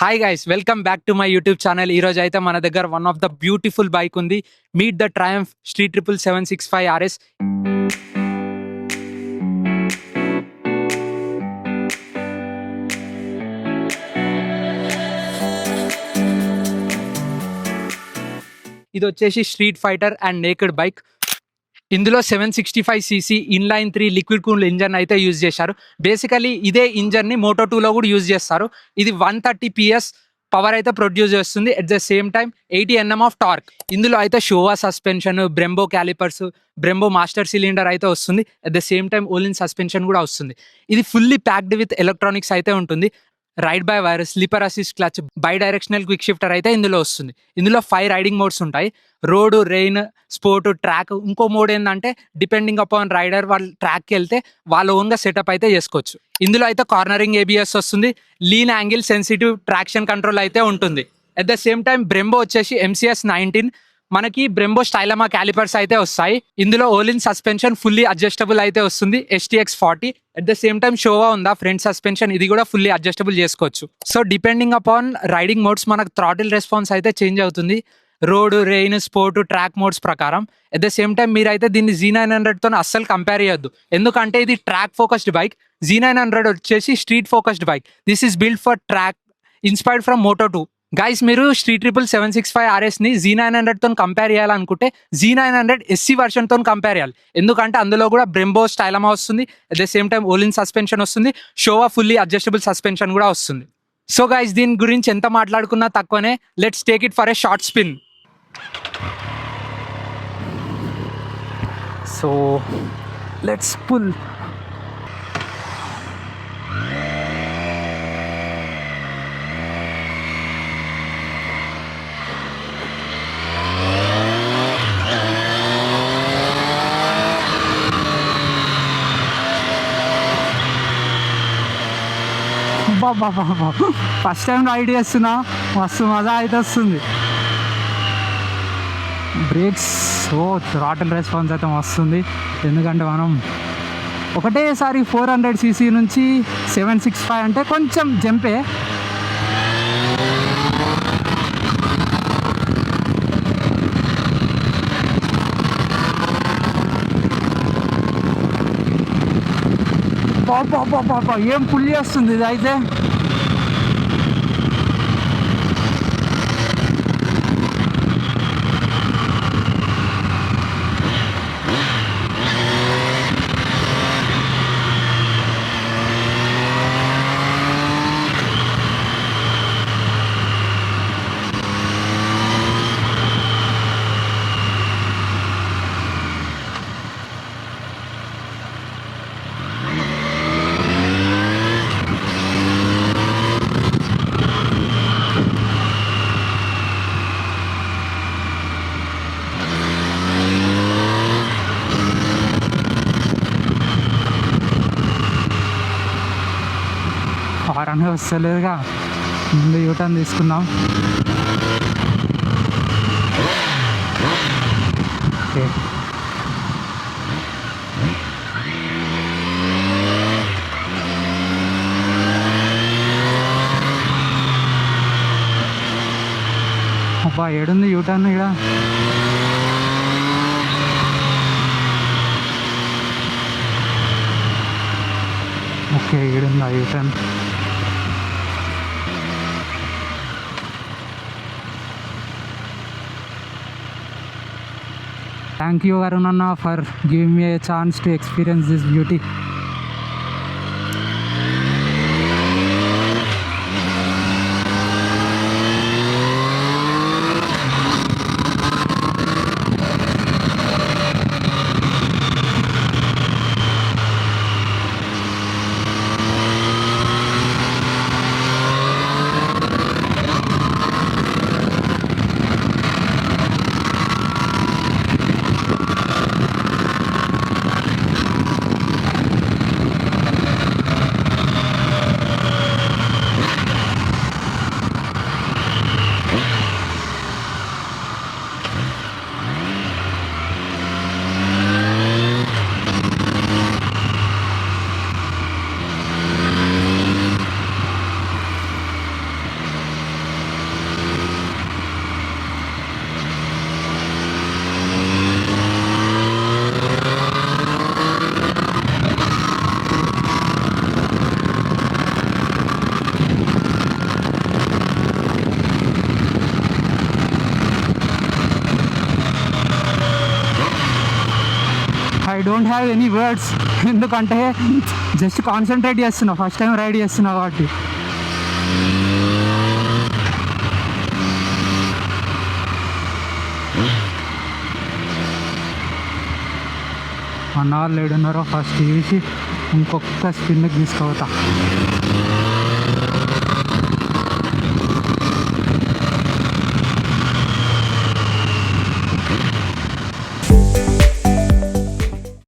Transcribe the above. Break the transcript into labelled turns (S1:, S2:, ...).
S1: Hi guys, welcome back to my YouTube channel. ఈ రోజు అయితే మన దగ్గర one of the beautiful bike ఉంది. Meet the Triumph Street Triple 765 RS. ఇది వచ్చేసి street fighter and naked bike. ఇందులో 765cc inline 3 liquid cool engine అయితే యూజ్ చేశారు. బేసికలీ ఇదే ఇంజన్ని Moto2లో కూడా యూజ్ చేస్తారు. ఇది 130 PS పవర్ అయితే ప్రొడ్యూస్ చేస్తుంది. At the same time 80 Nm of torque. ఇందులో అయితే Showa suspension, Brembo callipers, Brembo master cylinder అయితే వస్తుంది. At the same time Ohlins suspension కూడా వస్తుంది. ఇది ఫుల్లీ ప్యాక్డ్ విత్ ఎలక్ట్రానిక్స్ అయితే ఉంటుంది. Ride by wire, slipper assist clutch, bidirectional quick shifter అయితే ఇందులో వస్తుంది. ఇందులో 5 రైడింగ్ మోడ్స్ ఉంటాయి: రోడ్, రెయిన్, స్పోర్ట్, ట్రాక్. ఇంకో మోడ్ ఏంటంటే డిపెండింగ్ అపాన్ రైడర్ వాళ్ళు ట్రాక్కి వెళ్తే వాళ్ళ ఓన్గా సెటప్ అయితే చేసుకోవచ్చు. ఇందులో అయితే కార్నరింగ్ ABS వస్తుంది. Lean angle sensitive traction control అయితే ఉంటుంది. At the same time Brembo వచ్చేసి MCS 19 మనకి బ్రెంబో స్టైలమా క్యాలిపర్స్ అయితే వస్తాయి. ఇందులో ఓలిన్ సస్పెన్షన్ ఫుల్లీ అడ్జస్టబుల్ అయితే వస్తుంది, STX 40. At the same time Shewa ఉందా ఫ్రంట్ సస్పెన్షన్, ఇది కూడా ఫుల్లీ అడ్జస్టబుల్ చేసుకోవచ్చు. So depending upon riding modes మనకు థ్రాటిల్ రెస్పాన్స్ అయితే చేంజ్ అవుతుంది, road, rain, sport, track modes ప్రకారం. అట్ ద సేమ్ టైం మీరైతే దీన్ని Z900తో అస్సలు కంపేర్ చేయొద్దు, ఎందుకంటే ఇది ట్రాక్ ఫోకస్డ్ బైక్. Z900 వచ్చేసి street focused bike. This is build for track, inspired from Moto2. Guys, మీరు స్ట్రీట్ ట్రిపుల్ 765 RSని Z900తో కంపేర్ చేయాలనుకుంటే Z900 SC వర్షన్తో కంపేర్ చేయాలి, ఎందుకంటే అందులో కూడా బ్రెంబో స్టైలమా వస్తుంది. At the same time Ohlins suspension వస్తుంది, షోవా ఫుల్లీ అడ్జస్టబుల్ సస్పెన్షన్ కూడా వస్తుంది. సో గైస్, దీని గురించి ఎంత మాట్లాడుకున్నా తక్కువనే. Let's take it for a short spin. So let's pull. బాబా, ఫస్ట్ టైం రైడ్ చేస్తున్నా, మస్తు మజా అయితే వస్తుంది. బ్రేక్స్, థ్రాటిల్ రెస్పాన్స్ అయితే వస్తుంది, ఎందుకంటే మనం ఒకటేసారి 400cc నుంచి 765 అంటే కొంచెం జంపే. పాప ఏం పుల్లి వస్తుంది ఇది అయితే. హారన్ వస్తలేదుగా, ముందు యూటర్న్ తీసుకుందాం. ఓకే, అబ్బా ఏడుంది యూటర్న్ ఇక్కడ. ఓకే, ఈడుందా U turn. Thank you, Arunanna, for giving me a chance to experience this beauty. Don't have any words. ఎందుకంటే జస్ట్ కాన్సన్ట్రేట్ చేస్తున్నా, ఫస్ట్ టైం రైడ్ చేస్తున్నా కాబట్టి. 1 hour లేడున్నారో ఫస్ట్ చేసి ఇంకొక స్పిన్కి తీసుకుపోతా.